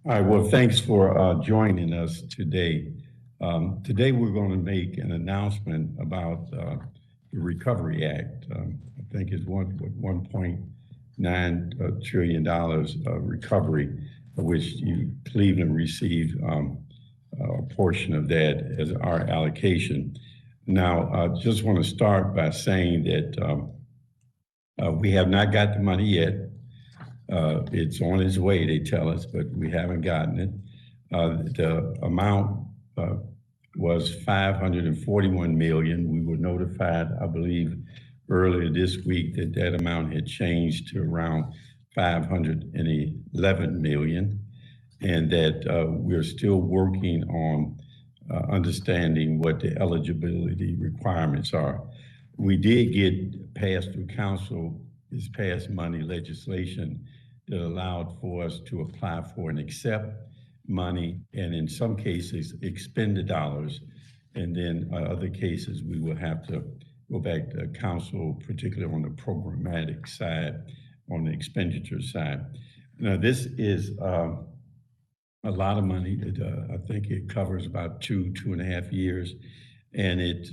All right, well, thanks for joining us today. Today we're going to make an announcement about the Recovery Act. I think it's $1.9 trillion recovery, of which Cleveland received a portion of that as our allocation. Now, I just want to start by saying that we have not got the money yet. It's on its way, they tell us, but we haven't gotten it. The amount was $541 million. We were notified, I believe, earlier this week that that amount had changed to around $511 million, and that we're still working on understanding what the eligibility requirements are. We did get passed through council this past money legislation that allowed for us to apply for and accept money, and in some cases expend the dollars, and then other cases we will have to go back to council, particularly on the programmatic side, on the expenditure side. Now, this is a lot of money. I think it covers about 2.5 years, and it's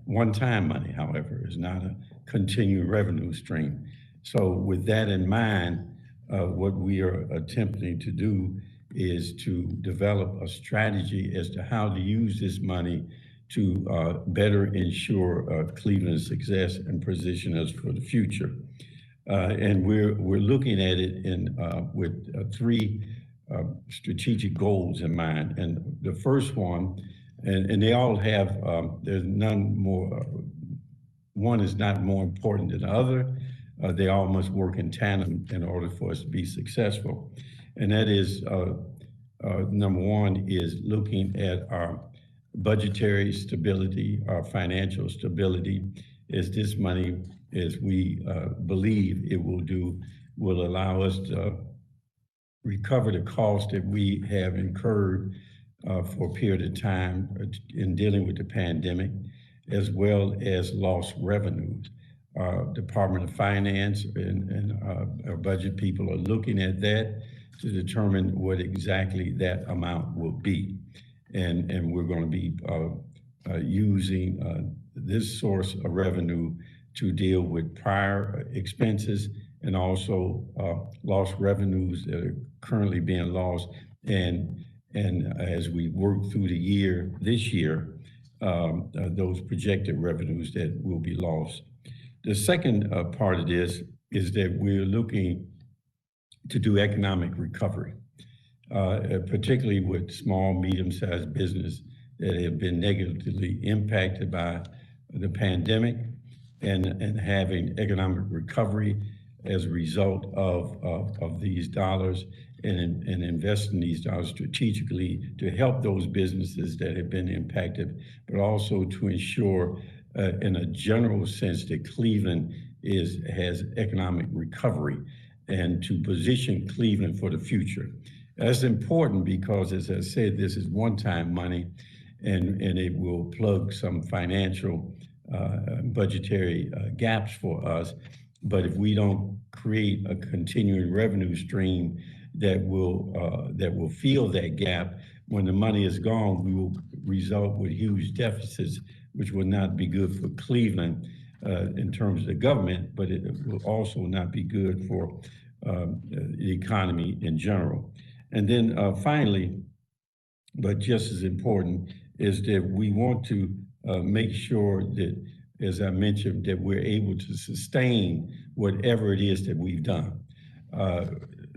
one-time money, however. It's not a continuing revenue stream. So with that in mind, what we are attempting to do is to develop a strategy as to how to use this money to better ensure Cleveland's success and position us for the future. And we're looking at it with three strategic goals in mind. And the first one, and they all have, there's none more, one is not more important than the other. They all must work in tandem in order for us to be successful. And that is, number one is looking at our budgetary stability, our financial stability. As this money, as we believe it will do, will allow us to recover the cost that we have incurred for a period of time in dealing with the pandemic, as well as lost revenues. Department of Finance and our budget people are looking at that to determine what exactly that amount will be. And we're going to be using this source of revenue to deal with prior expenses and also lost revenues that are currently being lost. And as we work through the year, this year, those projected revenues that will be lost. The second part of this is that we're looking to do economic recovery, particularly with small, medium-sized business that have been negatively impacted by the pandemic, and having economic recovery as a result of these dollars, and investing these dollars strategically to help those businesses that have been impacted, but also to ensure in a general sense that Cleveland has economic recovery, and to position Cleveland for the future. That's important because, as I said, this is one-time money, and it will plug some financial budgetary gaps for us. But if we don't create a continuing revenue stream that will fill that gap, when the money is gone, we will result with huge deficits, which will not be good for Cleveland in terms of the government, but it will also not be good for the economy in general. And then finally, but just as important, is that we want to make sure that, as I mentioned, that we're able to sustain whatever it is that we've done,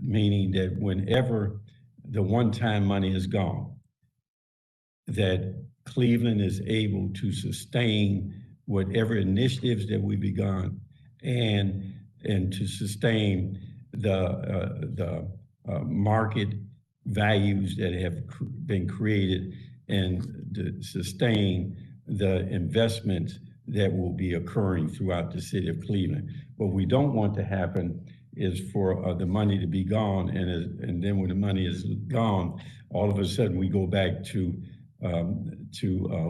meaning that whenever the one-time money is gone, that Cleveland is able to sustain whatever initiatives that we've begun, and to sustain the market values that have been created, and to sustain the investments that will be occurring throughout the city of Cleveland. What we don't want to happen is for the money to be gone, and then when the money is gone, all of a sudden we go back to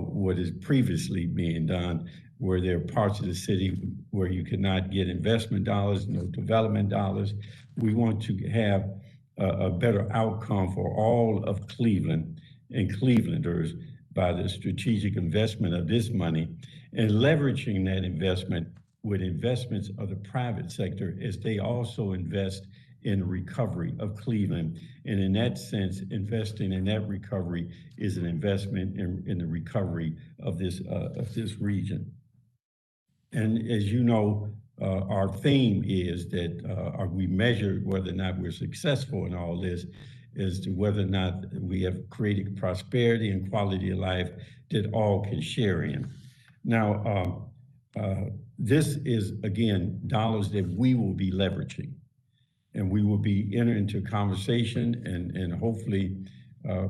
what is previously being done, where there are parts of the city where you cannot get investment dollars, no development dollars. We want to have a better outcome for all of Cleveland and Clevelanders by the strategic investment of this money and leveraging that investment with investments of the private sector as they also invest in the recovery of Cleveland. And in that sense, investing in that recovery is an investment in the recovery of this region. And as you know, our theme is that we measure whether or not we're successful in all this as to whether or not we have created prosperity and quality of life that all can share in. Now, this is, again, dollars that we will be leveraging. And we will be entering into conversation and hopefully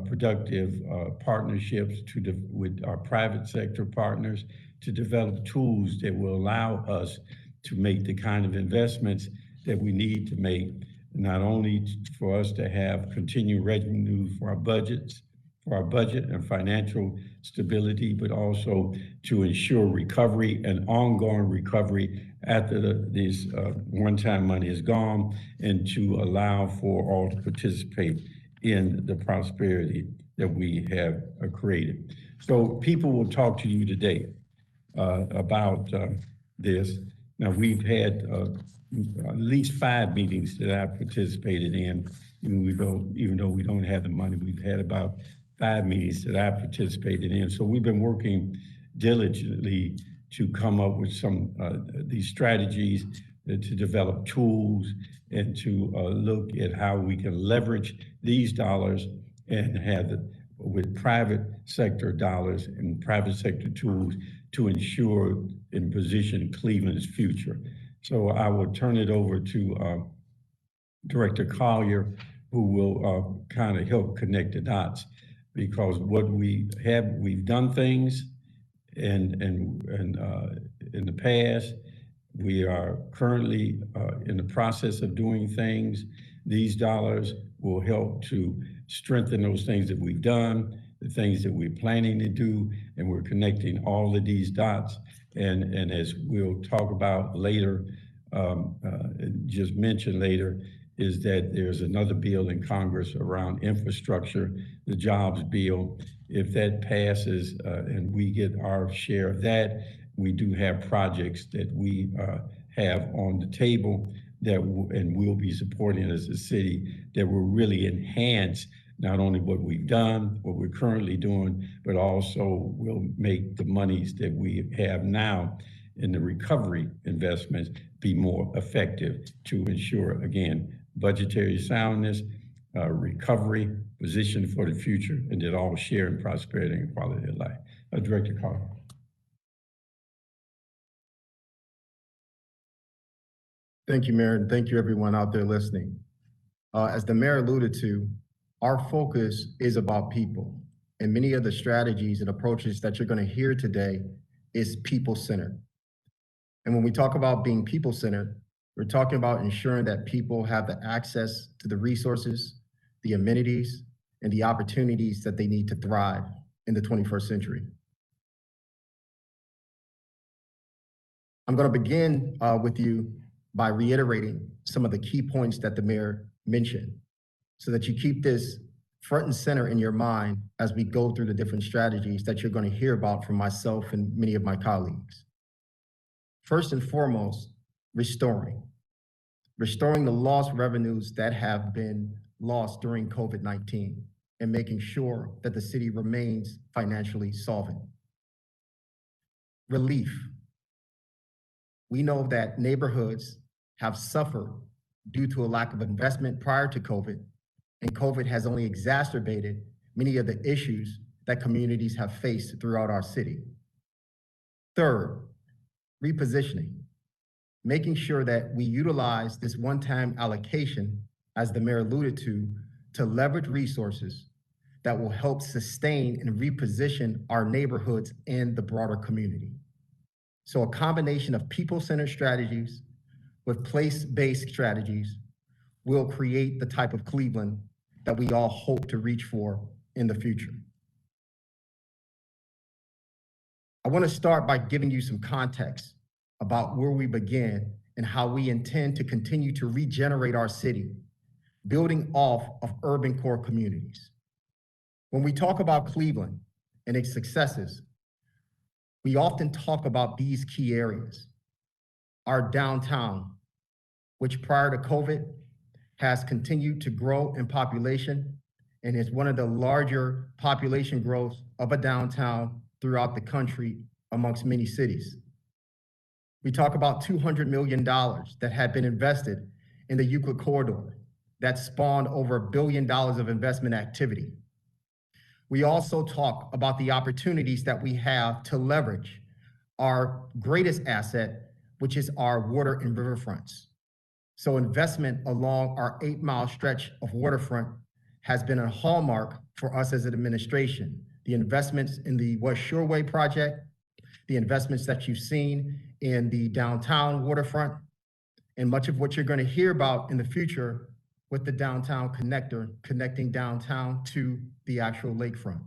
productive partnerships with our private sector partners to develop tools that will allow us to make the kind of investments that we need to make, not only for us to have continued revenue for our budget and financial stability, but also to ensure recovery and ongoing recovery after this one-time money is gone, and to allow for all to participate in the prosperity that we have created. So people will talk to you today about this. Now, we've had at least 5 meetings that I've participated in, even though we don't have the money. We've had about 5 meetings that I've participated in. So we've been working diligently to come up with some these strategies to develop tools and to look at how we can leverage these dollars and have it with private sector dollars and private sector tools to ensure and position Cleveland's future. So I will turn it over to Director Collier, who will kind of help connect the dots, because what we've done things and in the past. We are currently in the process of doing things. These dollars will help to strengthen those things that we've done, the things that we're planning to do, and we're connecting all of these dots. And as we'll talk about later, just mention later, is that there's another bill in Congress around infrastructure, the jobs bill. If that passes and we get our share of that, we do have projects that we have on the table that and we'll be supporting as a city that will really enhance not only what we've done, what we're currently doing, but also will make the monies that we have now in the recovery investments be more effective to ensure, again, budgetary soundness, recovery, position for the future, and that all share in prosperity and quality of life. Director Carter. Thank you, Mayor, and thank you everyone out there listening. As the Mayor alluded to, our focus is about people, and many of the strategies and approaches that you're going to hear today is people-centered. And when we talk about being people-centered, we're talking about ensuring that people have the access to the resources, the amenities, and the opportunities that they need to thrive in the 21st century. I'm going to begin with you by reiterating some of the key points that the Mayor mentioned, so that you keep this front and center in your mind as we go through the different strategies that you're going to hear about from myself and many of my colleagues. First and foremost, restoring the lost revenues that have been lost during COVID-19 and making sure that the city remains financially solvent. Relief. We know that neighborhoods have suffered due to a lack of investment prior to COVID, and COVID has only exacerbated many of the issues that communities have faced throughout our city. Third, repositioning, making sure that we utilize this one-time allocation, as the Mayor alluded to leverage resources that will help sustain and reposition our neighborhoods and the broader community. So a combination of people-centered strategies with place-based strategies will create the type of Cleveland that we all hope to reach for in the future. I want to start by giving you some context about where we began and how we intend to continue to regenerate our city building off of urban core communities. When we talk about Cleveland and its successes, we often talk about these key areas. Our downtown, which prior to COVID has continued to grow in population and is one of the larger population growths of a downtown throughout the country amongst many cities. We talk about $200 million that had been invested in the Euclid corridor that spawned over $1 billion of investment activity. We also talk about the opportunities that we have to leverage our greatest asset, which is our water and riverfronts. So investment along our 8-mile stretch of waterfront has been a hallmark for us as an administration. The investments in the West Shoreway project, the investments that you've seen in the downtown waterfront, and much of what you're going to hear about in the future with the downtown connector, connecting downtown to the actual lakefront.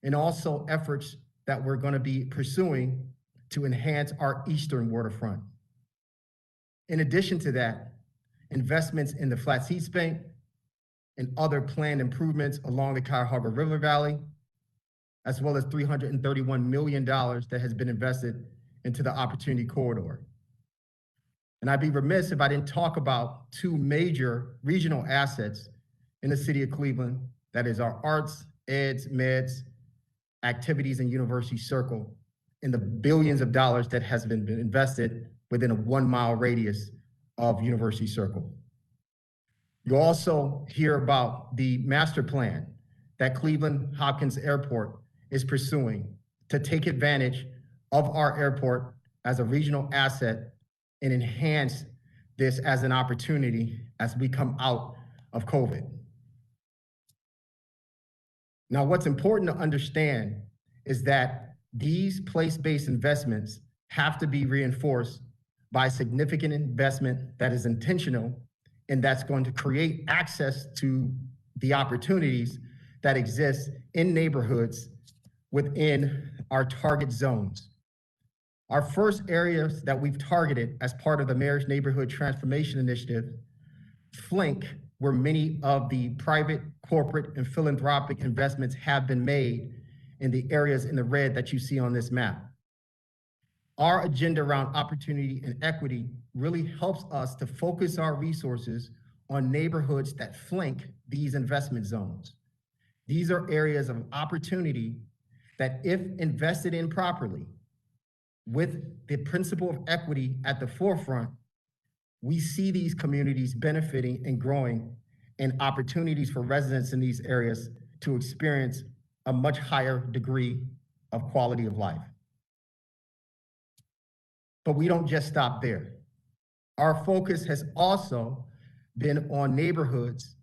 And also efforts that we're going to be pursuing to enhance our eastern waterfront. In addition to that, investments in the Flathead Bank and other planned improvements along the Cuyahoga River Valley, as well as $331 million that has been invested into the Opportunity Corridor. And I'd be remiss if I didn't talk about two major regional assets in the city of Cleveland, that is our arts, eds, meds, activities, and University Circle, in the billions of dollars that has been invested within a 1-mile radius of University Circle. You also hear about the master plan that Cleveland Hopkins Airport is pursuing to take advantage of our airport as a regional asset and enhance this as an opportunity as we come out of COVID. Now, what's important to understand is that these place-based investments have to be reinforced by significant investment that is intentional and that's going to create access to the opportunities that exist in neighborhoods within our target zones. Our first areas that we've targeted as part of the Mayor's Neighborhood Transformation Initiative flank where many of the private, corporate, and philanthropic investments have been made in the areas in the red that you see on this map. Our agenda around opportunity and equity really helps us to focus our resources on neighborhoods that flank these investment zones. These are areas of opportunity that, if invested in properly, with the principle of equity at the forefront, we see these communities benefiting and growing, and opportunities for residents in these areas to experience a much higher degree of quality of life. But we don't just stop there. Our focus has also been on neighborhoods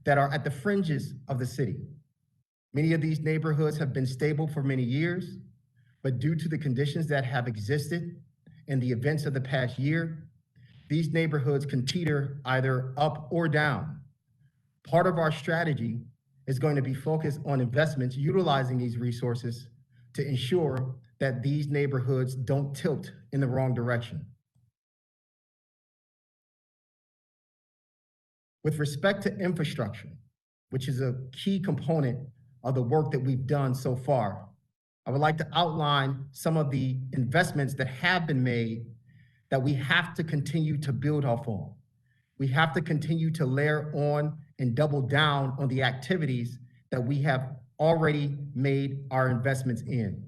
that are at the fringes of the city. Many of these neighborhoods have been stable for many years, but due to the conditions that have existed and the events of the past year, these neighborhoods can teeter either up or down. Part of our strategy is going to be focused on investments utilizing these resources to ensure that these neighborhoods don't tilt in the wrong direction. With respect to infrastructure, which is a key component of the work that we've done so far, I would like to outline some of the investments that have been made that we have to continue to build off on. We have to continue to layer on and double down on the activities that we have already made our investments in.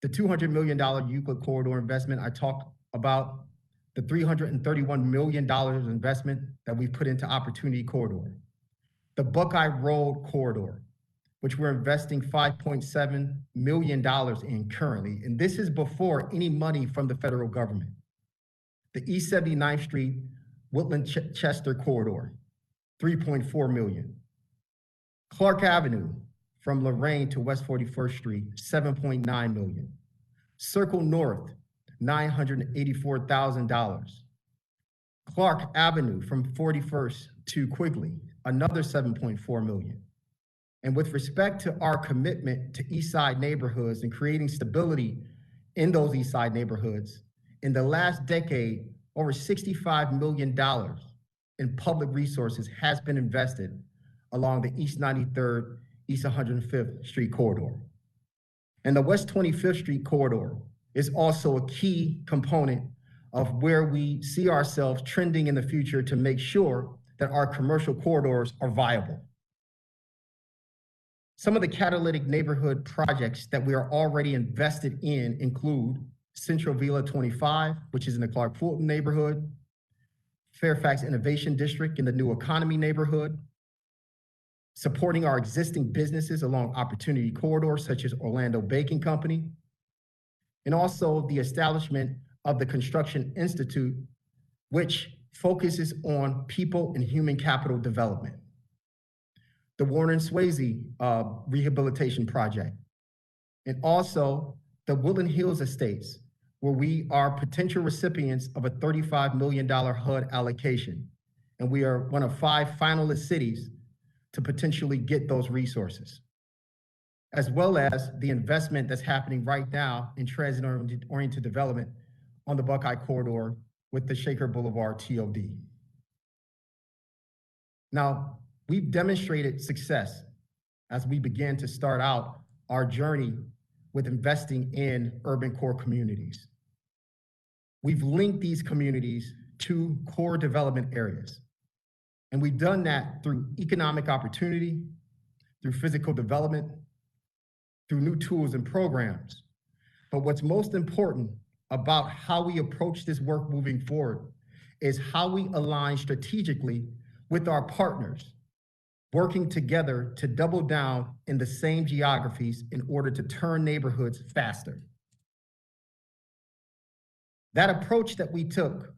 The $200 million Euclid corridor investment I talked about, the $331 million of investment that we put into Opportunity Corridor, the Buckeye Road corridor, which we're investing $5.7 million in currently, and this is before any money from the federal government. The East 79th Street Woodland-Chester corridor, $3.4 million. Clark Avenue from Lorraine to West 41st Street, $7.9 million. Circle North, $984,000. Clark Avenue from 41st to Quigley, another $7.4 million. And with respect to our commitment to East Side neighborhoods and creating stability in those East Side neighborhoods, in the last decade, over $65 million in public resources has been invested along the East 93rd, East 105th Street corridor. And the West 25th Street corridor is also a key component of where we see ourselves trending in the future to make sure that our commercial corridors are viable. Some of the catalytic neighborhood projects that we are already invested in include Central Villa 25, which is in the Clark Fulton neighborhood, Fairfax Innovation District in the New Economy neighborhood, supporting our existing businesses along opportunity corridors such as Orlando Baking Company, and also the establishment of the Construction Institute, which focuses on people and human capital development. The Warner and Swayze Rehabilitation Project, and also the Woodland Hills Estates, where we are potential recipients of a $35 million HUD allocation. And we are one of 5 finalist cities to potentially get those resources, as well as the investment that's happening right now in transit-oriented development on the Buckeye Corridor with the Shaker Boulevard TOD. Now, we've demonstrated success as we begin to start out our journey with investing in urban core communities. We've linked these communities to core development areas. And we've done that through economic opportunity, through physical development, through new tools and programs. But what's most important about how we approach this work moving forward is how we align strategically with our partners, working together to double down in the same geographies in order to turn neighborhoods faster. That approach that we took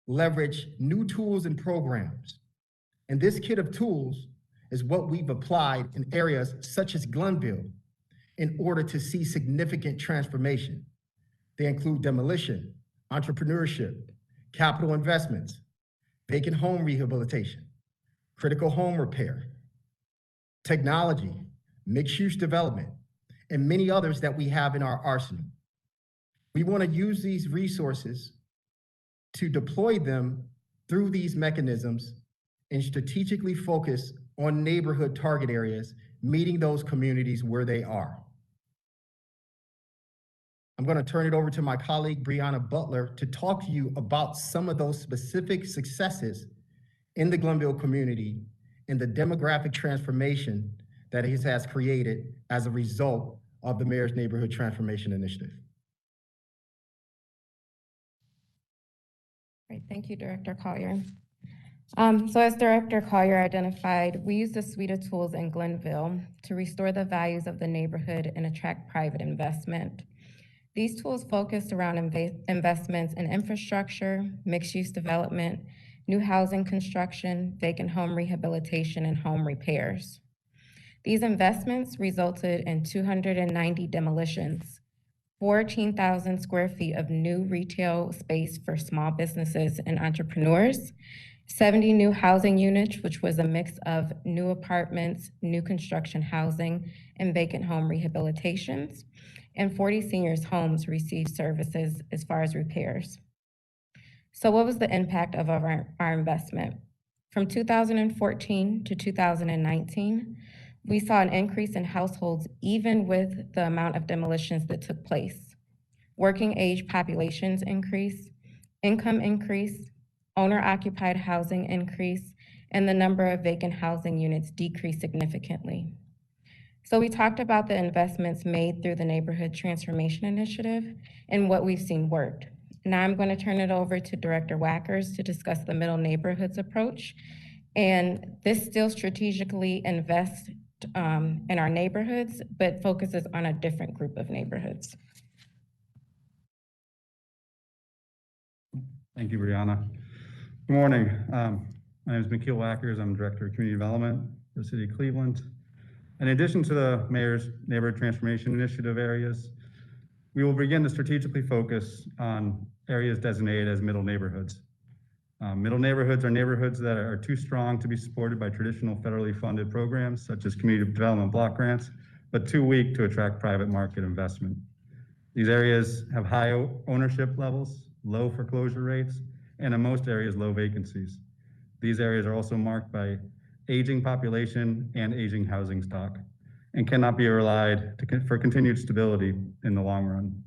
leveraged new tools and programs. And this kit of tools is what we've applied in areas such as Glenville in order to see significant transformation. They include demolition, entrepreneurship, capital investments, vacant home rehabilitation, critical home repair, technology, mixed-use development, and many others that we have in our arsenal. We want to use these resources to deploy them through these mechanisms and strategically focus on neighborhood target areas, meeting those communities where they are. I'm going to turn it over to my colleague, Brianna Butler, to talk to you about some of those specific successes in the Glenville community and the demographic transformation that it has created as a result of the Mayor's Neighborhood Transformation Initiative. Great, thank you, Director Collier. So as Director Collier identified, we used a suite of tools in Glenville to restore the values of the neighborhood and attract private investment. These tools focused around investments in infrastructure, mixed-use development, new housing construction, vacant home rehabilitation, and home repairs. These investments resulted in 290 demolitions, 14,000 square feet of new retail space for small businesses and entrepreneurs, 70 new housing units, which was a mix of new apartments, new construction housing, and vacant home rehabilitations, and 40 seniors' homes received services as far as repairs. So what was the impact of our investment? From 2014 to 2019, we saw an increase in households even with the amount of demolitions that took place. Working age populations increased, income increased, owner-occupied housing increased, and the number of vacant housing units decreased significantly. So we talked about the investments made through the Neighborhood Transformation Initiative and what we've seen worked. Now I'm going to turn it over to Director Wackers to discuss the Middle Neighborhoods approach. And this still strategically invests in our neighborhoods, but focuses on a different group of neighborhoods. Thank you, Brianna. Good morning. My name is McKeel Wackers. I'm Director of Community Development for the City of Cleveland. In addition to the Mayor's Neighborhood Transformation Initiative areas, we will begin to strategically focus on areas designated as middle neighborhoods. Middle neighborhoods are neighborhoods that are too strong to be supported by traditional federally funded programs such as community development block grants, but too weak to attract private market investment. These areas have high ownership levels, low foreclosure rates, and in most areas, low vacancies. These areas are also marked by aging population and aging housing stock and cannot be relied for continued stability in the long run.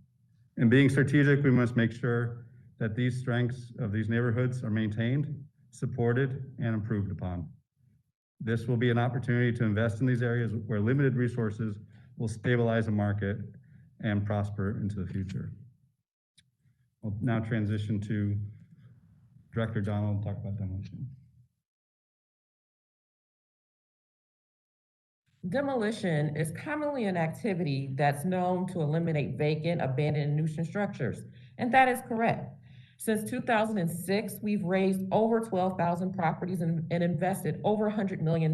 In being strategic, we must make sure that these strengths of these neighborhoods are maintained, supported, and improved upon. This will be an opportunity to invest in these areas where limited resources will stabilize the market and prosper into the future. We'll now transition to Director Donald to talk about demolition. Demolition is commonly an activity that's known to eliminate vacant, abandoned, and nuisance structures, and that is correct. Since 2006, we've raised over 12,000 properties and invested over $100 million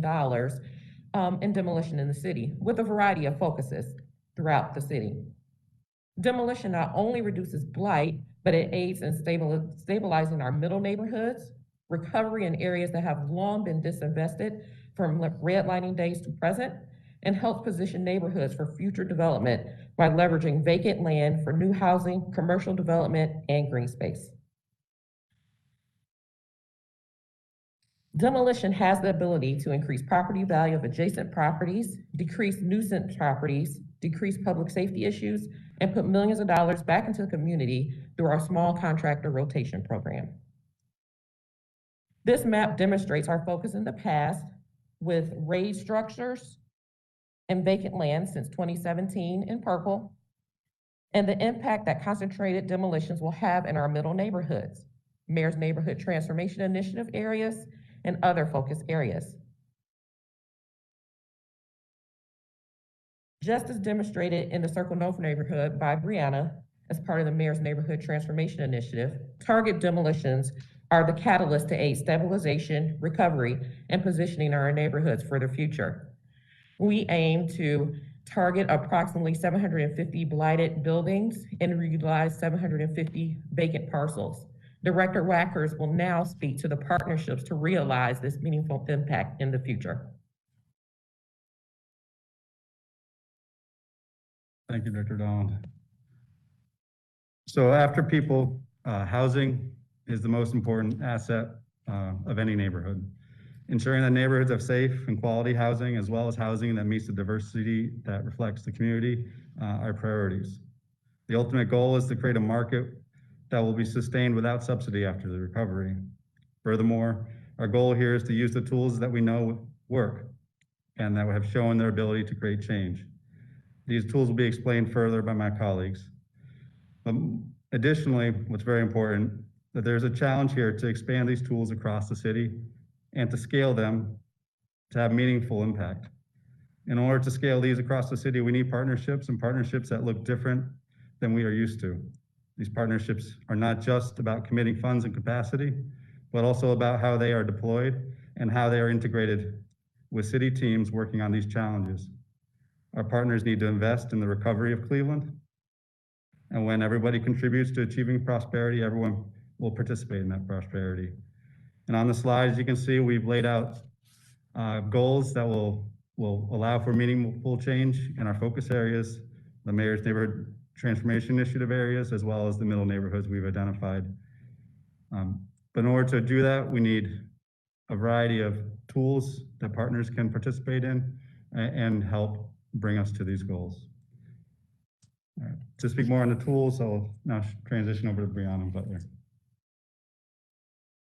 in demolition in the city, with a variety of focuses throughout the city. Demolition not only reduces blight, but it aids in stabilizing our middle neighborhoods, recovery in areas that have long been disinvested from redlining days to present, and helps position neighborhoods for future development by leveraging vacant land for new housing, commercial development, and green space. Demolition has the ability to increase property value of adjacent properties, decrease nuisance properties, decrease public safety issues, and put millions of dollars back into the community through our small contractor rotation program. This map demonstrates our focus in the past with raised structures and vacant land since 2017 in purple, and the impact that concentrated demolitions will have in our middle neighborhoods, Mayor's Neighborhood Transformation Initiative areas, and other focus areas. Just as demonstrated in the Circle North neighborhood by Brianna as part of the Mayor's Neighborhood Transformation Initiative, target demolitions are the catalyst to aid stabilization, recovery, and positioning our neighborhoods for the future. We aim to target approximately 750 blighted buildings and utilize 750 vacant parcels. Director Wackers will now speak to the partnerships to realize this meaningful impact in the future. Thank you, Director Donald. So after people, housing is the most important asset of any neighborhood. Ensuring that neighborhoods have safe and quality housing, as well as housing that meets the diversity that reflects the community, are priorities. The ultimate goal is to create a market that will be sustained without subsidy after the recovery. Furthermore, our goal here is to use the tools that we know work and that have shown their ability to create change. These tools will be explained further by my colleagues. Additionally, what's very important, that there's a challenge here to expand these tools across the city and to scale them to have meaningful impact. In order to scale these across the city, we need partnerships and partnerships that look different than we are used to. These partnerships are not just about committing funds and capacity, but also about how they are deployed and how they are integrated with city teams working on these challenges. Our partners need to invest in the recovery of Cleveland. And when everybody contributes to achieving prosperity, everyone will participate in that prosperity. And on the slides, you can see we've laid out goals that will allow for meaningful change in our focus areas, the Mayor's Neighborhood Transformation Initiative areas, as well as the middle neighborhoods we've identified. But in order to do that, we need a variety of tools that partners can participate in and help bring us to these goals. All right. To speak more on the tools, I'll now transition over to Brianna Butler.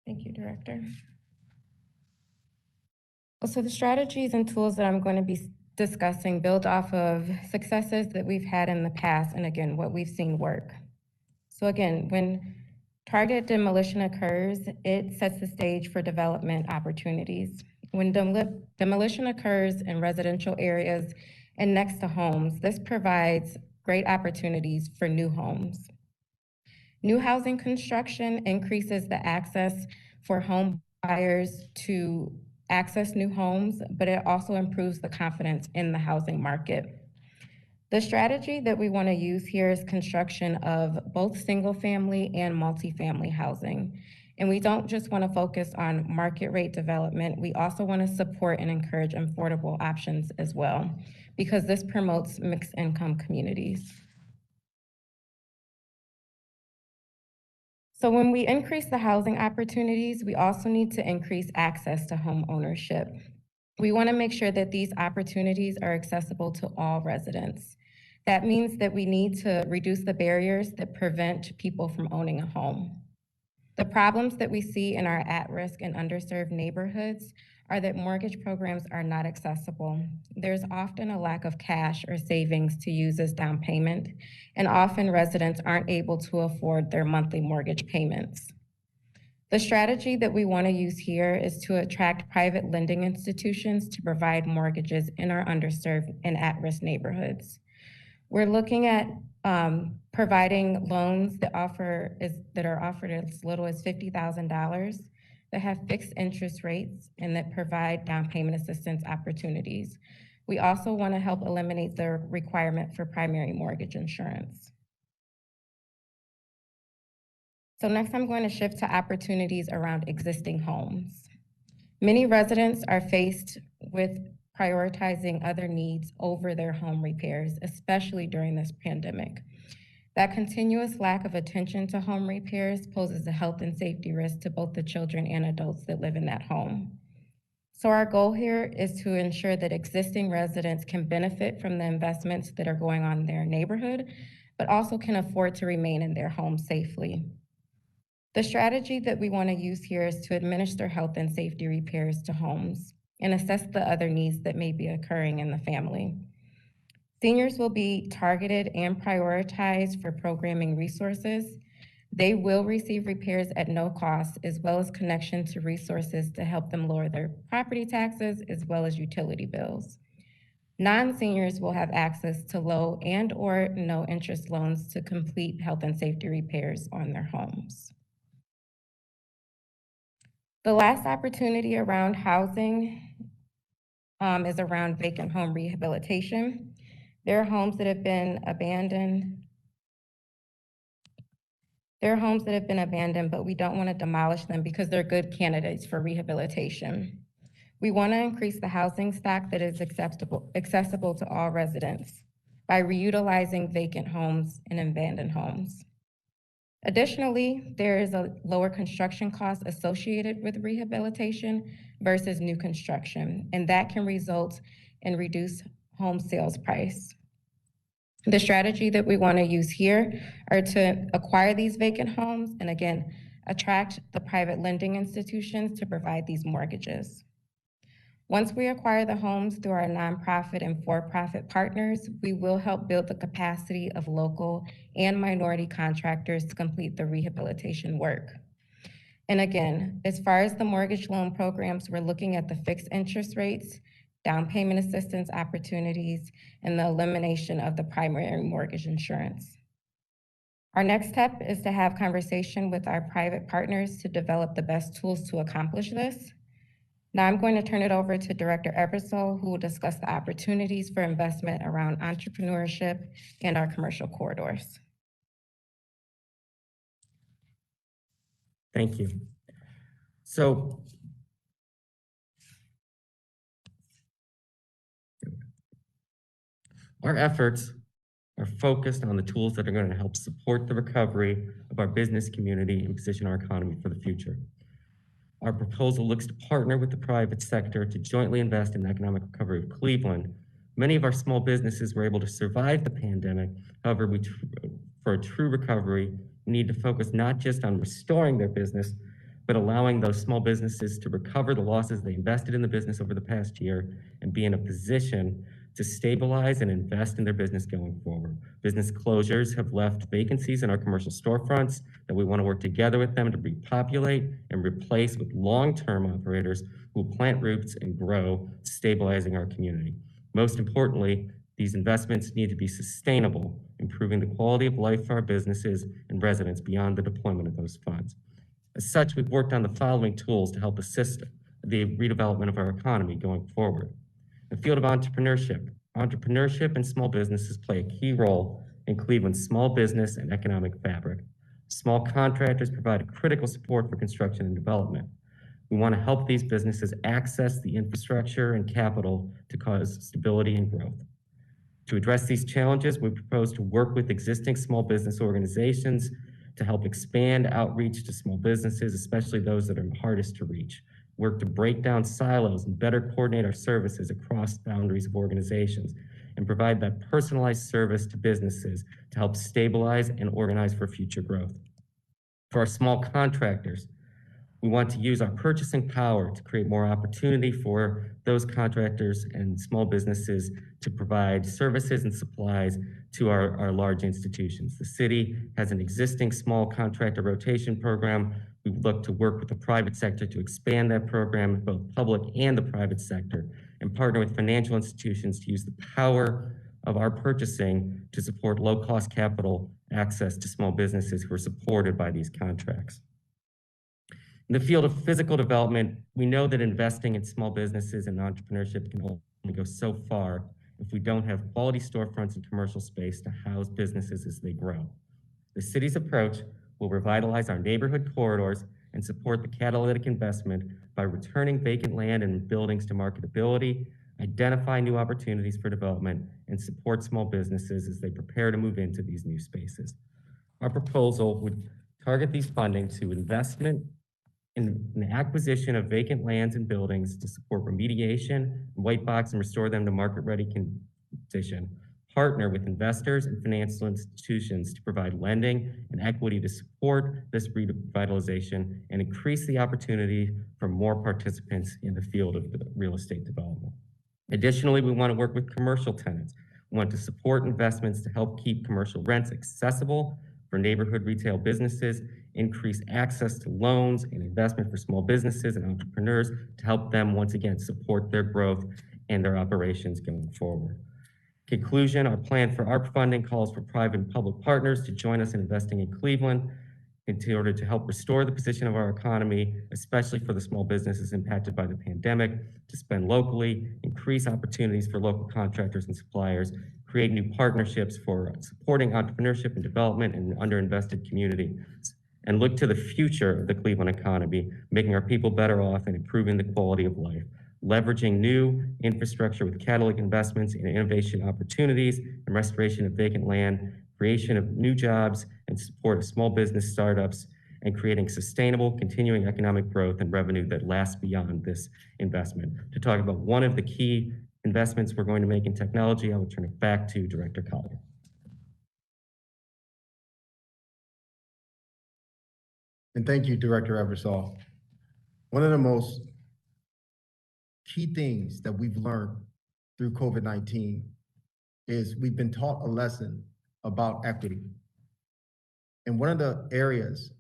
Thank you, Director. So the strategies and tools that I'm going to be discussing build off of successes that we've had in the past, and again, what we've seen work. So again, when targeted demolition occurs, it sets the stage for development opportunities. When demolition occurs in residential areas and next to homes, this provides great opportunities for new homes. New housing construction increases the access for home buyers to access new homes, but it also improves the confidence in the housing market. The strategy that we want to use here is construction of both single family and multifamily housing. And we don't just want to focus on market rate development, we also want to support and encourage affordable options as well, because this promotes mixed income communities. So when we increase the housing opportunities, we also need to increase access to home ownership. We want to make sure that these opportunities are accessible to all residents. That means that we need to reduce the barriers that prevent people from owning a home. The problems that we see in our at-risk and underserved neighborhoods are that mortgage programs are not accessible. There's often a lack of cash or savings to use as down payment, and often residents aren't able to afford their monthly mortgage payments. The strategy that we want to use here is to attract private lending institutions to provide mortgages in our underserved and at-risk neighborhoods. We're looking at providing loans that are offered as little as $50,000, that have fixed interest rates, and that provide down payment assistance opportunities. We also want to help eliminate the requirement for primary mortgage insurance. So next, I'm going to shift to opportunities around existing homes. Many residents are faced with prioritizing other needs over their home repairs, especially during this pandemic. That continuous lack of attention to home repairs poses a health and safety risk to both the children and adults that live in that home. So our goal here is to ensure that existing residents can benefit from the investments that are going on in their neighborhood, but also can afford to remain in their home safely. The strategy that we want to use here is to administer health and safety repairs to homes and assess the other needs that may be occurring in the family. Seniors will be targeted and prioritized for programming resources. They will receive repairs at no cost, as well as connection to resources to help them lower their property taxes, as well as utility bills. Non-seniors will have access to low and/or no interest loans to complete health and safety repairs on their homes. The last opportunity around housing is around vacant home rehabilitation. There are homes that have been abandoned. But we don't want to demolish them because they're good candidates for rehabilitation. We want to increase the housing stock that is accessible to all residents by reutilizing vacant homes and abandoned homes. Additionally, there is a lower construction cost associated with rehabilitation versus new construction, and that can result in reduced home sales price. The strategy that we want to use here are to acquire these vacant homes and, again, attract the private lending institutions to provide these mortgages. Once we acquire the homes through our nonprofit and for-profit partners, we will help build the capacity of local and minority contractors to complete the rehabilitation work. And again, as far as the mortgage loan programs, we're looking at the fixed interest rates, down payment assistance opportunities, and the elimination of the primary mortgage insurance. Our next step is to have conversation with our private partners to develop the best tools to accomplish this. Now I'm going to turn it over to Director Ebersole, who will discuss the opportunities for investment around entrepreneurship and our commercial corridors. Thank you. So, our efforts are focused on the tools that are going to help support the recovery of our business community and position our economy for the future. Our proposal looks to partner with the private sector to jointly invest in the economic recovery of Cleveland. Many of our small businesses were able to survive the pandemic. However, for a true recovery, we need to focus not just on restoring their business, but allowing those small businesses to recover the losses they invested in the business over the past year and be in a position to stabilize and invest in their business going forward. Business closures have left vacancies in our commercial storefronts that we want to work together with them to repopulate and replace with long-term operators who will plant roots and grow, stabilizing our community. Most importantly, these investments need to be sustainable, improving the quality of life for our businesses and residents beyond the deployment of those funds. As such, we've worked on the following tools to help assist the redevelopment of our economy going forward. The field of entrepreneurship and small businesses play a key role in Cleveland's small business and economic fabric. Small contractors provide critical support for construction and development. We want to help these businesses access the infrastructure and capital to cause stability and growth. To address these challenges, we propose to work with existing small business organizations to help expand outreach to small businesses, especially those that are hardest to reach. Work to break down silos and better coordinate our services across boundaries of organizations, and provide that personalized service to businesses to help stabilize and organize for future growth. For our small contractors, we want to use our purchasing power to create more opportunity for those contractors and small businesses to provide services and supplies to our large institutions. The city has an existing small contractor rotation program. We look to work with the private sector to expand that program, both public and the private sector, and partner with financial institutions to use the power of our purchasing to support low-cost capital access to small businesses who are supported by these contracts. In the field of physical development, we know that investing in small businesses and entrepreneurship can only go so far if we don't have quality storefronts and commercial space to house businesses as they grow. The city's approach will revitalize our neighborhood corridors and support the catalytic investment by returning vacant land and buildings to marketability, identify new opportunities for development, and support small businesses as they prepare to move into these new spaces. Our proposal would target these funding to investment in an acquisition of vacant lands and buildings to support remediation, white box, and restore them to market-ready condition. Partner with investors and financial institutions to provide lending and equity to support this revitalization and increase the opportunity for more participants in the field of real estate development. Additionally, we want to work with commercial tenants. We want to support investments to help keep commercial rents accessible for neighborhood retail businesses, increase access to loans and investment for small businesses and entrepreneurs to help them once again support their growth and their operations going forward. Conclusion, our plan for ARP funding calls for private and public partners to join us in investing in Cleveland in order to help restore the position of our economy, especially for the small businesses impacted by the pandemic, to spend locally, increase opportunities for local contractors and suppliers, create new partnerships for supporting entrepreneurship and development in underinvested communities, and look to the future of the Cleveland economy, making our people better off and improving the quality of life, leveraging new infrastructure with catalytic investments in innovation opportunities and restoration of vacant land, creation of new jobs and support of small business startups, and creating sustainable, continuing economic growth and revenue that lasts beyond this investment. To talk about one of the key investments we're going to make in technology, I will turn it back to Director Collier. And thank you, Director Eversole. One of the most key things that we've learned through COVID-19 is we've been taught a lesson about equity. And one of the areas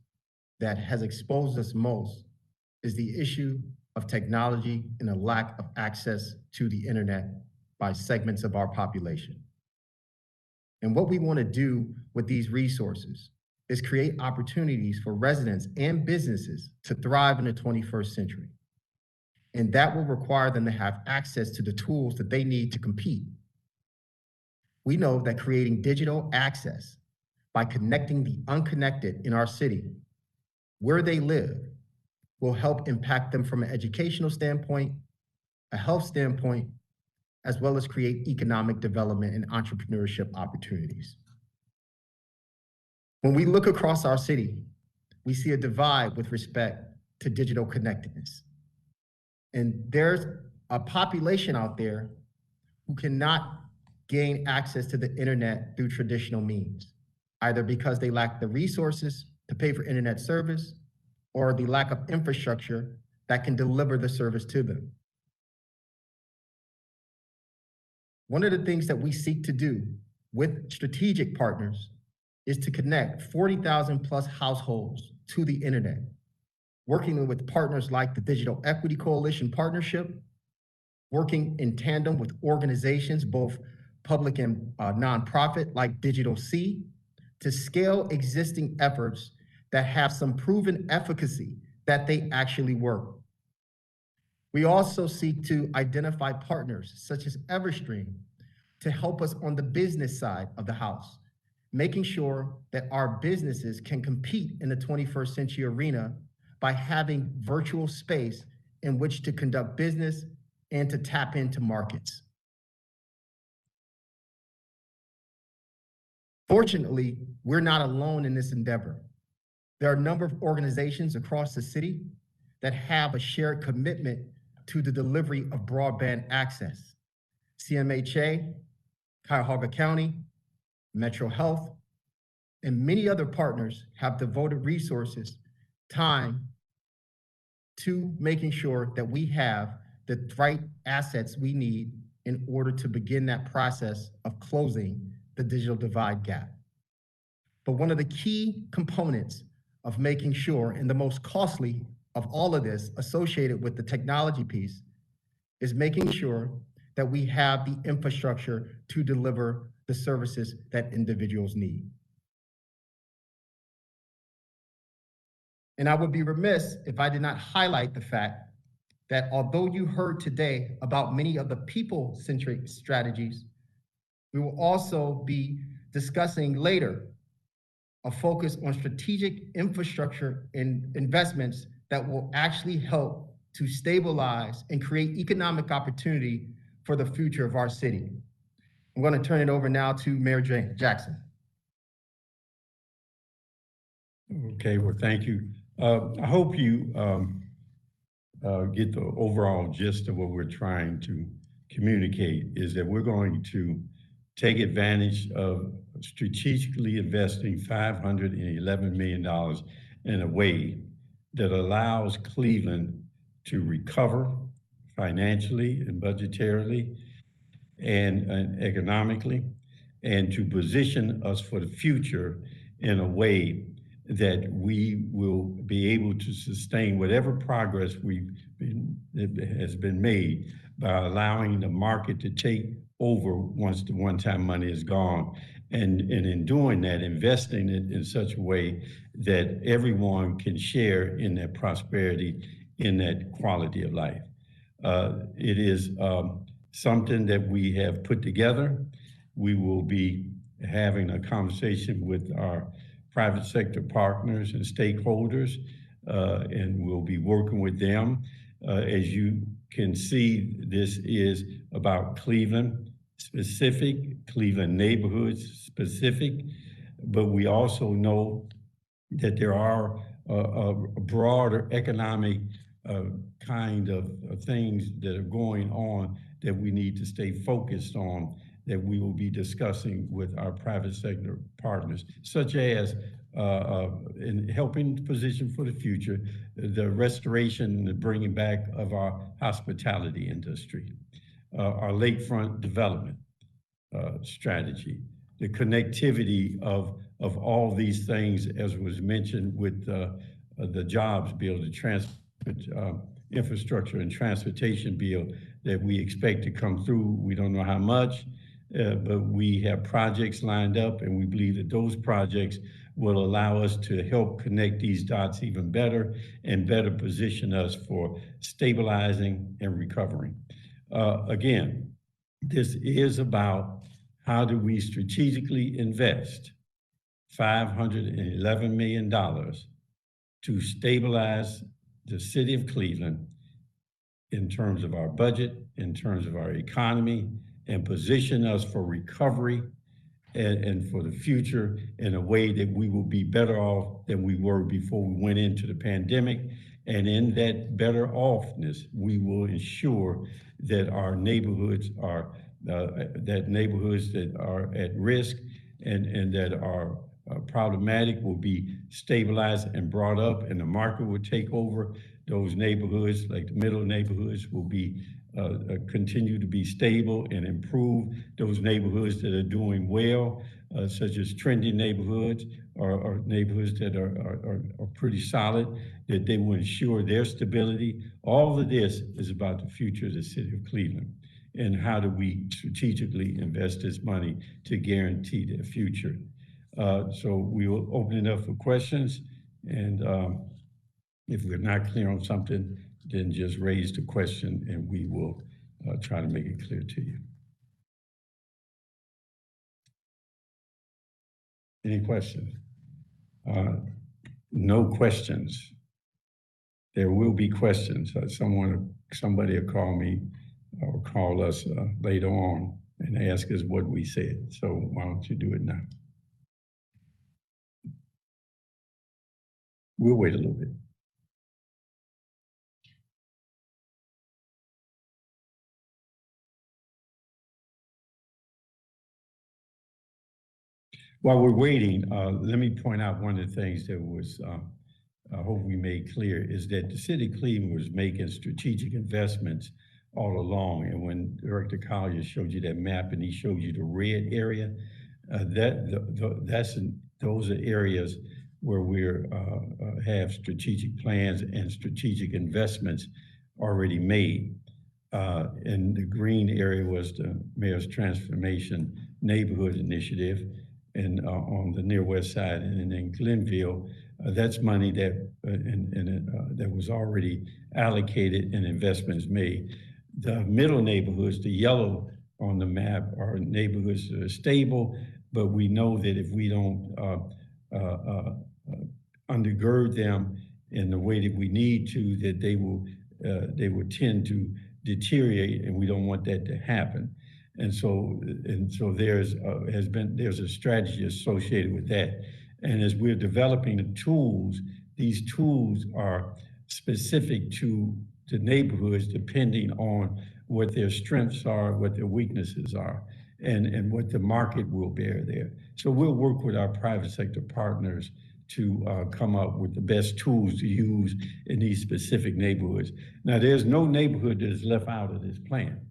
that has exposed us most is the issue of technology and a lack of access to the internet by segments of our population. And what we want to do with these resources is create opportunities for residents and businesses to thrive in the 21st century. And that will require them to have access to the tools that they need to compete. We know that creating digital access by connecting the unconnected in our city, where they live, will help impact them from an educational standpoint, a health standpoint, as well as create economic development and entrepreneurship opportunities. When we look across our city, we see a divide with respect to digital connectedness. And there's a population out there who cannot gain access to the internet through traditional means, either because they lack the resources to pay for internet service or the lack of infrastructure that can deliver the service to them. One of the things that we seek to do with strategic partners is to connect 40,000 plus households to the internet, working with partners like the Digital Equity Coalition Partnership, working in tandem with organizations, both public and nonprofit like Digital C, to scale existing efforts that have some proven efficacy that they actually work. We also seek to identify partners such as Everstream to help us on the business side of the house, making sure that our businesses can compete in the 21st century arena by having virtual space in which to conduct business and to tap into markets. Fortunately, we're not alone in this endeavor. There are a number of organizations across the city that have a shared commitment to the delivery of broadband access. CMHA, Cuyahoga County, Metro Health, and many other partners have devoted resources, time to making sure that we have the right assets we need in order to begin that process of closing the digital divide gap. But one of the key components of making sure, and the most costly of all of this associated with the technology piece, is making sure that we have the infrastructure to deliver the services that individuals need. And I would be remiss if I did not highlight the fact that although you heard today about many of the people-centric strategies, we will also be discussing later a focus on strategic infrastructure and investments that will actually help to stabilize and create economic opportunity for the future of our city. I'm going to turn it over now to Mayor Jackson. Okay, well, thank you. I hope you get the overall gist of what we're trying to communicate, is that we're going to take advantage of strategically investing $511 million in a way that allows Cleveland to recover financially and budgetarily and economically, and to position us for the future in a way that we will be able to sustain whatever progress has been made by allowing the market to take over once the one-time money is gone. And in doing that, investing it in such a way that everyone can share in that prosperity, in that quality of life. It is something that we have put together. We will be having a conversation with our private sector partners and stakeholders, and we'll be working with them. As you can see, this is about Cleveland specific, Cleveland neighborhoods specific, but we also know that there are a broader economic kind of things that are going on that we need to stay focused on, that we will be discussing with our private sector partners, such as in helping position for the future, the restoration and the bringing back of our hospitality industry, our lakefront development strategy, the connectivity of all these things, as was mentioned with the jobs bill, the infrastructure and transportation bill that we expect to come through. We don't know how much, but we have projects lined up, and we believe that those projects will allow us to help connect these dots even better and better position us for stabilizing and recovering. Again, this is about how do we strategically invest $511 million to stabilize the city of Cleveland in terms of our budget, in terms of our economy, and position us for recovery and for the future in a way that we will be better off than we were before we went into the pandemic. And in that better offness, we will ensure that our neighborhoods are, neighborhoods that are at risk and that are problematic will be stabilized and brought up, and the market will take over. Those neighborhoods, like the middle neighborhoods, will be continue to be stable and improve. Those neighborhoods that are doing well, such as trendy neighborhoods or neighborhoods that are pretty solid, that they will ensure their stability. All of this is about the future of the city of Cleveland, and how do we strategically invest this money to guarantee their future. So we will open it up for questions, and if we're not clear on something, then just raise the question and we will try to make it clear to you. Any questions? No questions. There will be questions. Somebody will call me or call us later on and ask us what we said. So why don't you do it now? we'll wait a little bit. While we're waiting, let me point out one of the things that was, I hope we made clear, is that the city of Cleveland was making strategic investments all along. And when Director Collier showed you that map and he showed you the red area, those are areas where we're have strategic plans and strategic investments already made. And the green area was the Mayor's Transformation Neighborhood Initiative, and on the near west side, and in Glenville, that's money that that was already allocated and investments made. The middle neighborhoods, the yellow on the map, are neighborhoods that are stable, but we know that if we don't undergird them in the way that we need to, that they will tend to deteriorate, and we don't want that to happen. And so there's a strategy associated with that. And as we're developing the tools, these tools are specific to the neighborhoods depending on what their strengths are, what their weaknesses are, and what the market will bear there. So we'll work with our private sector partners to come up with the best tools to use in these specific neighborhoods. Now, there's no neighborhood that is left out of this plan,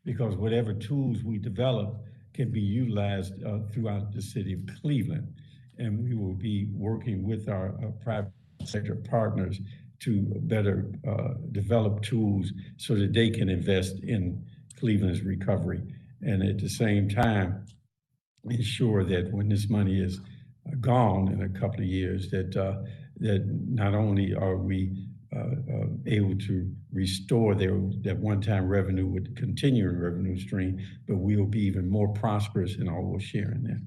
because whatever tools we develop can be utilized throughout the city of Cleveland. And we will be working with our private sector partners to better develop tools so that they can invest in Cleveland's recovery. And at the same time, ensure that when this money is gone in a couple of years, that not only are we able to restore that one-time revenue with the continuing revenue stream, but we'll be even more prosperous in all we're sharing there.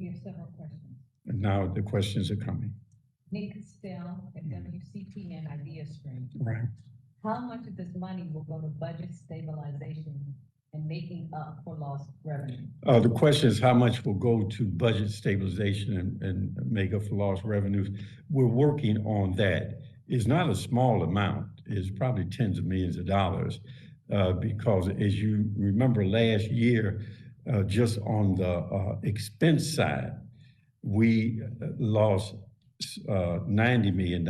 We have several questions. And now the questions are coming. Nick Stell at WCT and Idea Stream. Right. How much of this money will go to budget stabilization and making up for lost revenue? The question is how much will go to budget stabilization and make up for lost revenues. We're working on that. It's not a small amount. It's probably tens of millions of dollars because as you remember last year, just on the expense side, we lost $90 million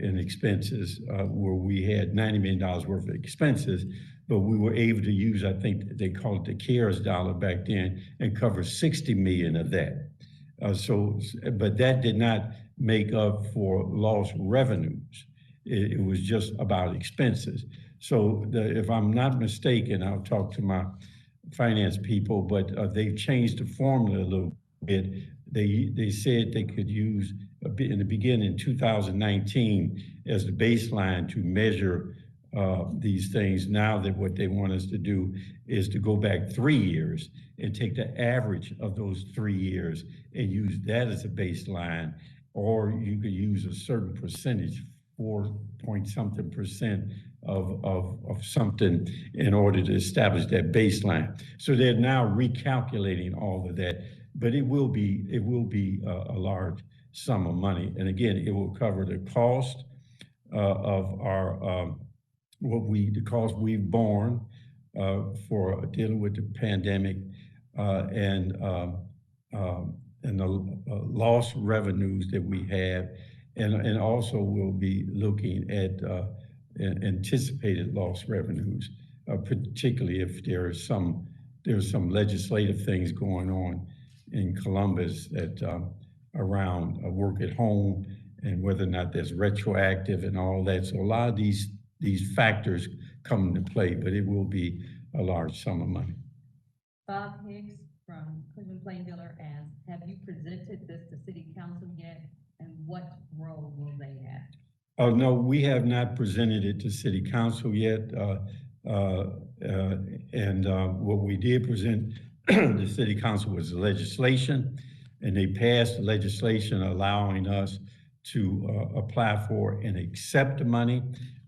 in expenses where we had $90 million worth of expenses, but we were able to use, I think they called it the CARES dollar back then, and cover 60 million of that. But that did not make up for lost revenues. It was just about expenses. So if I'm not mistaken, I'll talk to my finance people, but they've changed the formula a little bit. They said they could use a bit in the beginning, 2019, as the baseline to measure these things. Now that what they want us to do is to go back 3 years and take the average of those 3 years and use that as a baseline, or you could use a certain percentage, 4-point-something% of something in order to establish that baseline. So they're now recalculating all of that, but it will be a large sum of money. And again, it will cover the cost of our the cost we've borne for dealing with the pandemic and the lost revenues that we have, and also we'll be looking at anticipated lost revenues, particularly if there's some legislative things going on in Columbus that around work at home and whether or not that's retroactive and all that. So a lot of these factors come into play, but it will be a large sum of money. Bob Hicks from Cleveland Plaindealer asks, have you presented this to City Council yet, and what role will they have? Oh, no, we have not presented it to City Council yet. What we did present to City Council was the legislation, and they passed the legislation allowing us to apply for and accept the money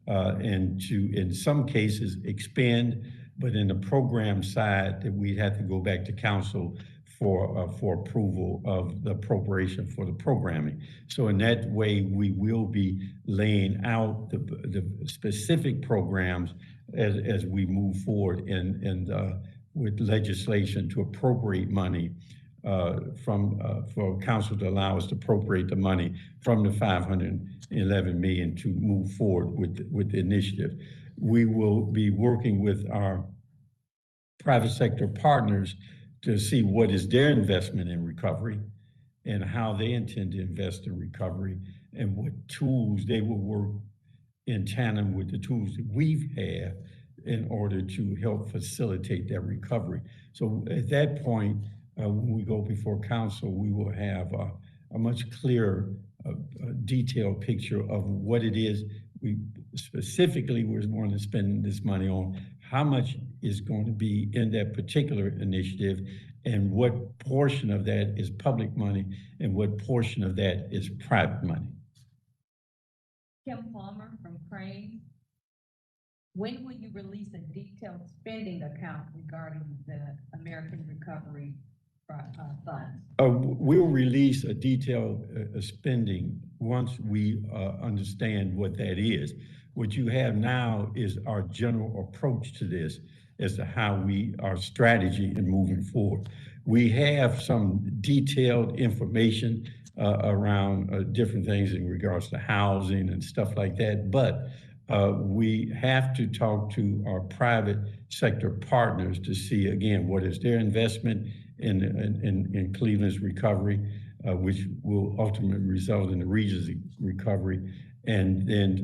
and to, in some cases, expend, but in the program side that we'd have to go back to council for approval of the appropriation for the programming. So in that way, we will be laying out the specific programs as we move forward and with legislation to appropriate money for council to allow us to appropriate the money from the 511 million to move forward with the initiative. We will be working with our private sector partners to see what is their investment in recovery and how they intend to invest in recovery and what tools they will work in tandem with the tools that we've had in order to help facilitate that recovery. So at that point, when we go before council, we will have a much clearer, detailed picture of what it is we specifically we're wanting to spend this money on, how much is going to be in that particular initiative, and what portion of that is public money and what portion of that is private money. Kim Palmer from Crane. When will you release a detailed spending account regarding the American Recovery Funds? We'll release a detailed spending once we understand what that is. What you have now is our general approach to this as to how our strategy in moving forward. We have some detailed information around different things in regards to housing and stuff like that, but we have to talk to our private sector partners to see, again, what is their investment in Cleveland's recovery, which will ultimately result in the region's recovery, and then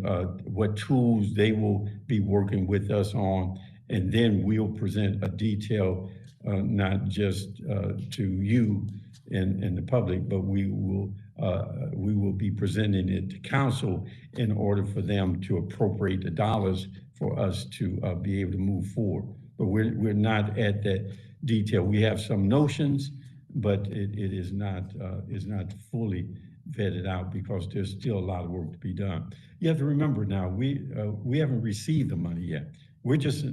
what tools they will be working with us on. And then we'll present a detail, not just to you and the public, but we will be presenting it to council in order for them to appropriate the dollars for us to be able to move forward. But we're not at that detail. We have some notions, but it is not fully vetted out because there's still a lot of work to be done. You have to remember now, we haven't received the money yet. We're just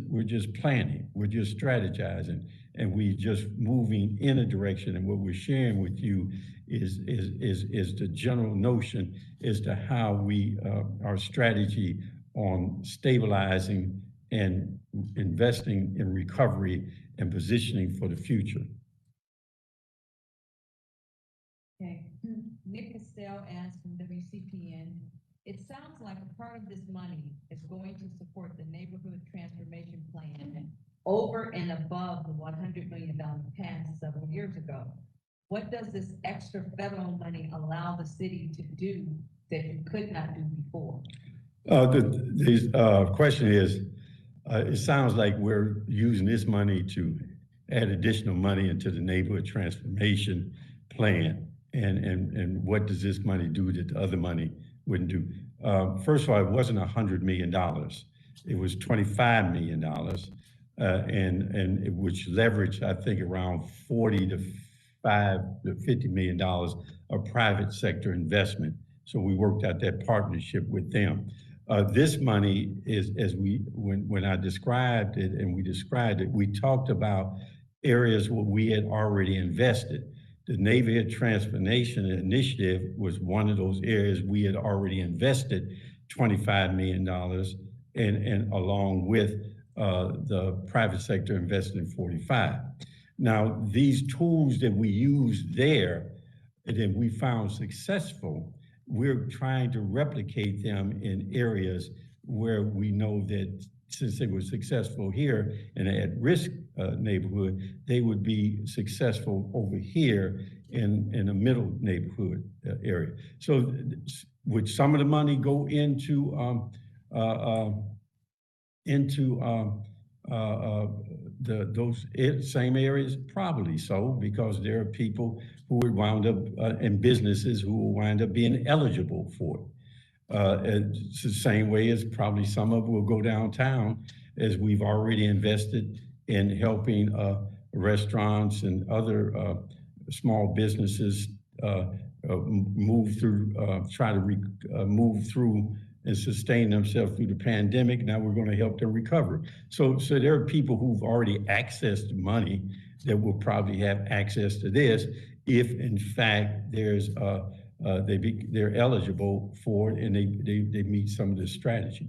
planning, we're just strategizing, and we're just moving in a direction. And what we're sharing with you is the general notion as to how our strategy on stabilizing and investing in recovery and positioning for the future. Okay, Nick Castell asked from WCPN, it sounds like a part of this money is going to support the neighborhood transformation plan over and above the $100 million passed several years ago. What does this extra federal money allow the city to do that you could not do before? The question is, it sounds like we're using this money to add additional money into the neighborhood transformation plan. And what does this money do that the other money wouldn't do? First of all, it wasn't $100 million. It was $25 million, which leveraged, I think, around $40 to $50 million of private sector investment. So we worked out that partnership with them. This money is, when I described it and we described it, we talked about areas where we had already invested. The Neighborhood Transformation Initiative was one of those areas we had already invested $25 million and along with the private sector invested in 45. Now, these tools that we use there that we found successful, we're trying to replicate them in areas where we know that since they were successful here in an at-risk neighborhood, they would be successful over here in a middle neighborhood area. So would some of the money go into those same areas? Probably so, because there are people who would wind up and businesses who will wind up being eligible for it. It's the same way as probably some of it will go downtown, as we've already invested in helping restaurants and other small businesses move through, try to move through and sustain themselves through the pandemic. Now we're going to help them recover. So there are people who've already accessed money that will probably have access to this if in fact there's they're eligible for it and they meet some of this strategy.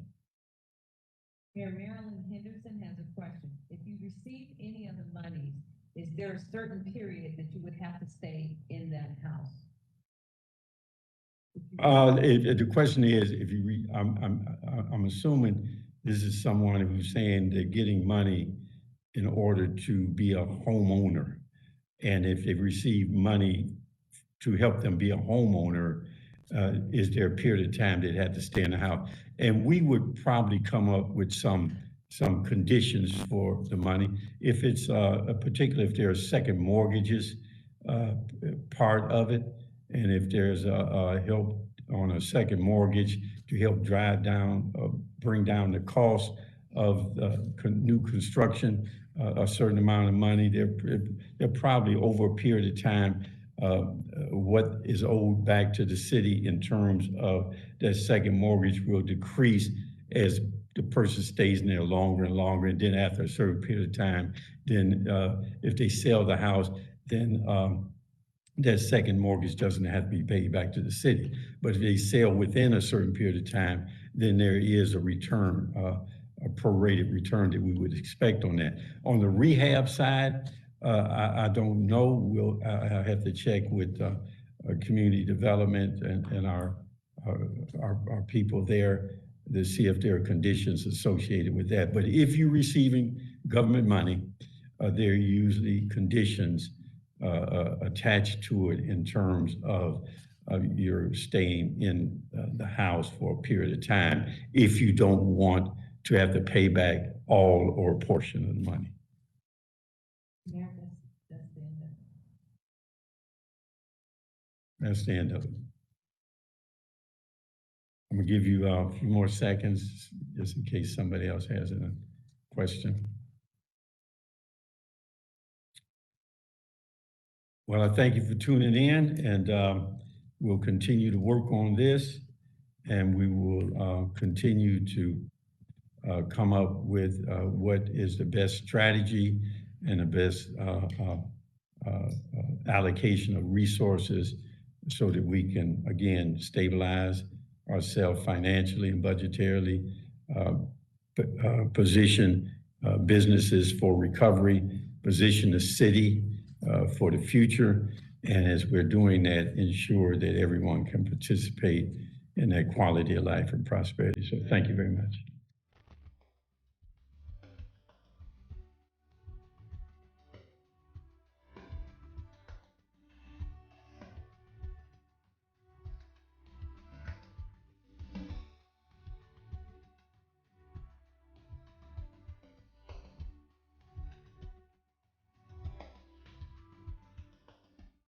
Mayor Marilyn Henderson has a question. If you receive any of the monies, is there a certain period that you would have to stay in that house? The question is, if you read, I'm assuming this is someone who's saying they're getting money in order to be a homeowner. And if they receive money to help them be a homeowner, is there a period of time they'd have to stay in the house? And we would probably come up with some conditions for the money. If it's particularly if there are second mortgages part of it, and if there's a help on a second mortgage to help bring down the cost of new construction, a certain amount of money, they're probably over a period of time what is owed back to the city in terms of that second mortgage will decrease as the person stays in there longer and longer. And then after a certain period of time, then if they sell the house, then that second mortgage doesn't have to be paid back to the city. But if they sell within a certain period of time, then there is a return, a prorated return that we would expect on that. On the rehab side, I don't know. I have to check with community development and our people there to see if there are conditions associated with that. But if you're receiving government money, there are usually conditions attached to it in terms of you're staying in the house for a period of time if you don't want to have to pay back all or a portion of the money. Mayor, that's the end of it. That's the end of it. I'm gonna give you a few more seconds just in case somebody else has a question. Well, I thank you for tuning in, and we'll continue to work on this, and we will continue to come up with what is the best strategy and the best allocation of resources so that we can, again, stabilize ourselves financially and budgetarily, position businesses for recovery, position the city for the future, and as we're doing that, ensure that everyone can participate in that quality of life and prosperity. So thank you very much.